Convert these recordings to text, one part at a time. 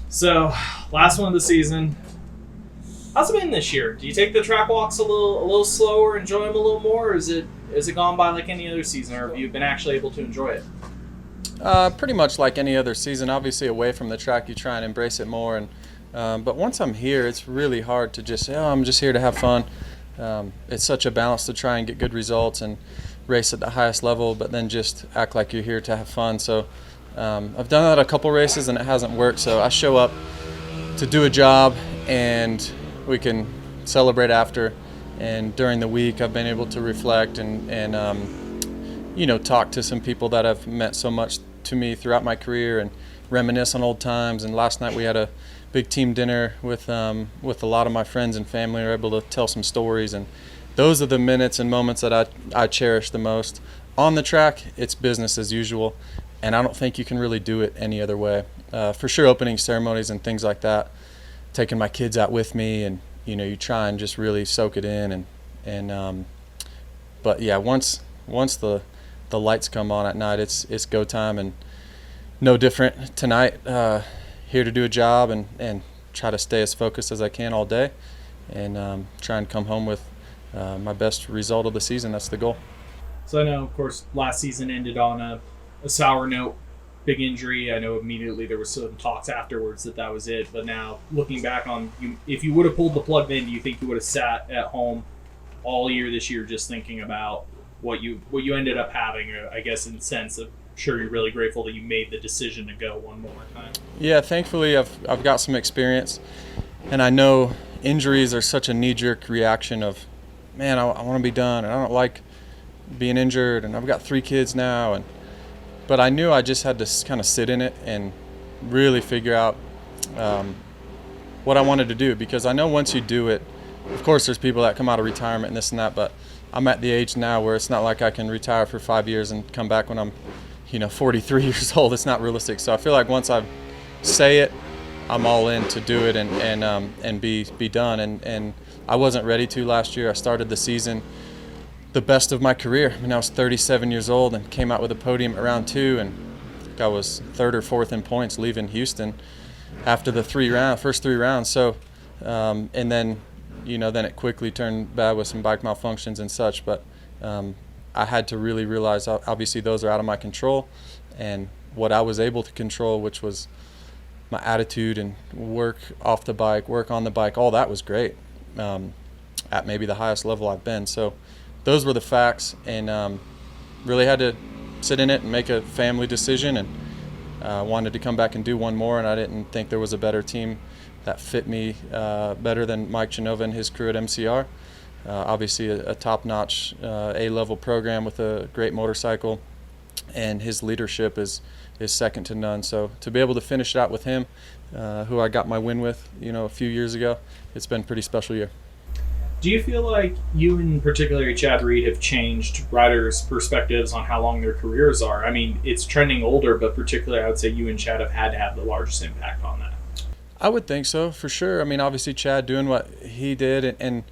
So, last one of the season. How's it been this year? Do you take the track walks a little slower, enjoy them a little more, or is it gone by like any other season, or have you been actually able to enjoy it? Pretty much like any other season. Obviously, away from the track, you try and embrace it more. But once I'm here, it's really hard to just say, "Oh, I'm just here to have fun." It's such a balance to try and get good results and race at the highest level, but then just act like you're here to have fun. So I've done that a couple races and it hasn't worked. So I show up to do a job and we can celebrate after. And during the week, I've been able to reflect and talk to some people that have meant so much to me throughout my career and reminisce on old times. And last night we had a big team dinner with a lot of my friends and family. We were able to tell some stories, and those are the minutes and moments that I cherish the most. On the track, it's business as usual, and I don't think you can really do it any other way. For sure, opening ceremonies and things like that, taking my kids out with me, and you try and just really soak it in, but yeah, once the lights come on at night, it's go time, and no different tonight. Here to do a job and try to stay as focused as I can all day, and try and come home with my best result of the season. That's the goal. So I know, of course, last season ended on a sour note, big injury. I know immediately there was some talks afterwards that was it. But now looking back on you, if you would have pulled the plug then, do you think you would have sat at home all year this year just thinking about what you ended up having? I guess in the sense of, sure, you're really grateful that you made the decision to go one more time. Yeah, thankfully I've got some experience, and I know injuries are such a knee-jerk reaction of, man, I want to be done, and I don't like being injured, and I've got 3 kids now, but I knew I just had to kind of sit in it and really figure out what I wanted to do, because I know once you do it, of course there's people that come out of retirement and this and that, but I'm at the age now where it's not like I can retire for 5 years and come back when I'm 43 years old. It's not realistic. So I feel like once I say it, I'm all in to do it and be done. And I wasn't ready to last year. I started the season the best of my career. I mean, I was 37 years old and came out with a podium at round 2, and I think I was 3rd or 4th in points leaving Houston after the first 3 rounds. So and then then it quickly turned bad with some bike malfunctions and such. But I had to really realize, obviously, those are out of my control, and what I was able to control, which was my attitude and work off the bike, work on the bike, all that was great at maybe the highest level I've been. So those were the facts, and really had to sit in it and make a family decision, and wanted to come back and do one more, and I didn't think there was a better team that fit me better than Mike Genova and his crew at MCR. Obviously a top-notch A-level program with a great motorcycle, and his leadership is second to none. So to be able to finish it out with him, who I got my win with a few years ago, it's been a pretty special year. Do you feel like you and particularly Chad Reed have changed riders' perspectives on how long their careers are? I mean, it's trending older, but particularly I would say you and Chad have had to have the largest impact on that. I would think so, for sure. I mean, obviously Chad doing what he did, and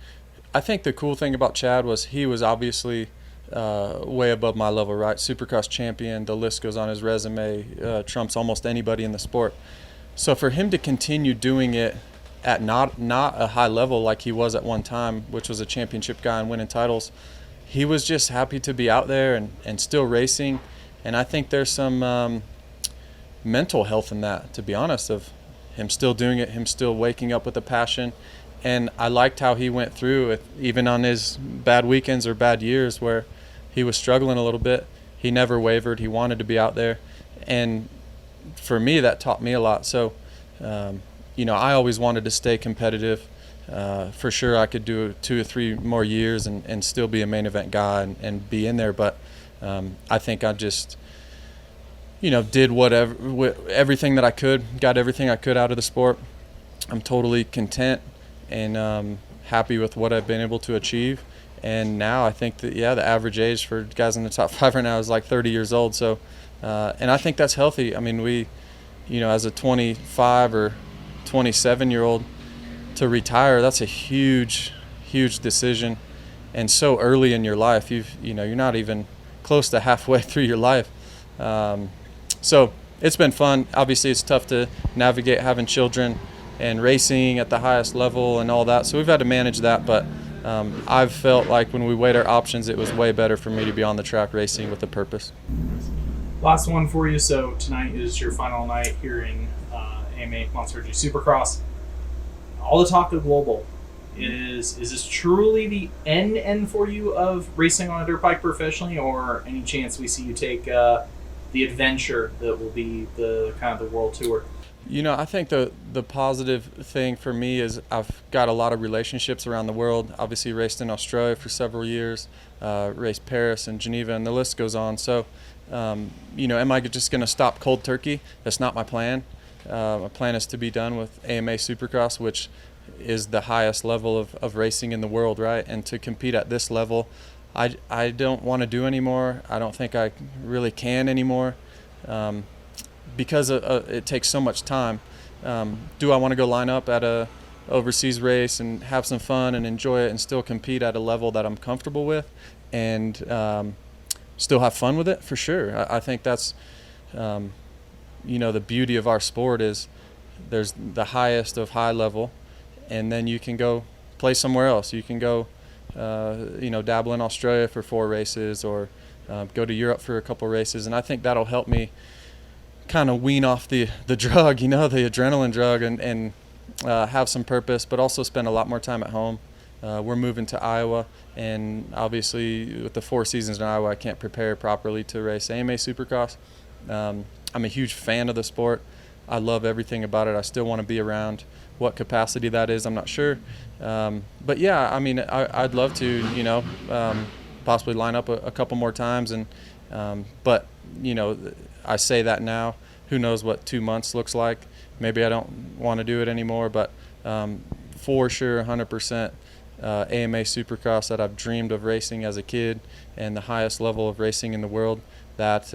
I think the cool thing about Chad was he was obviously way above my level, right? Supercross champion, the list goes on his resume, trumps almost anybody in the sport. So for him to continue doing it at not a high level like he was at one time, which was a championship guy and winning titles, he was just happy to be out there and still racing. And I think there's some mental health in that, to be honest, of him still doing it, him still waking up with a passion. And I liked how he went through it, even on his bad weekends or bad years where he was struggling a little bit. He never wavered. He wanted to be out there. And for me, that taught me a lot. So, I always wanted to stay competitive. For sure, I could do 2 or 3 more years and still be a main event guy and be in there. But I think I just, did everything that I could, got everything I could out of the sport. I'm totally content and happy with what I've been able to achieve. And now I think that, the average age for guys in the top 5 right now is like 30 years old. So, and I think that's healthy. I mean, we, as a 25 or 27-year-old to retire, that's a huge, huge decision. And so early in your life, you're not even close to halfway through your life. So it's been fun. Obviously, it's tough to navigate having children and racing at the highest level and all that. So we've had to manage that, but I've felt like when we weighed our options, it was way better for me to be on the track racing with a purpose. Last one for you. So tonight is your final night here in AMA Monster Energy Supercross. All the talk of global. Is this truly the end for you of racing on a dirt bike professionally, or any chance we see you take the adventure that will be the kind of the world tour? I think the positive thing for me is I've got a lot of relationships around the world. Obviously raced in Australia for several years, raced Paris and Geneva, and the list goes on. So, am I just going to stop cold turkey? That's not my plan. My plan is to be done with AMA Supercross, which is the highest level of racing in the world, right? And to compete at this level, I don't want to do anymore. I don't think I really can anymore. Because it takes so much time. Do I want to go line up at a overseas race and have some fun and enjoy it and still compete at a level that I'm comfortable with and still have fun with it? For sure. I think that's, the beauty of our sport is there's the highest of high level, and then you can go play somewhere else. You can go, dabble in Australia for 4 races or go to Europe for a couple races, and I think that'll help me kind of wean off the drug, the adrenaline drug, and have some purpose, but also spend a lot more time at home. We're moving to Iowa, and obviously with the 4 seasons in Iowa, I can't prepare properly to race AMA Supercross. I'm a huge fan of the sport. I love everything about it. I still want to be around. What capacity that is, I'm not sure. But yeah, I'd love to, possibly line up a couple more times, and but I say that now. Who knows what 2 months looks like? Maybe I don't want to do it anymore, but for sure, 100% AMA Supercross that I've dreamed of racing as a kid, and the highest level of racing in the world, that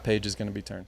page is going to be turned.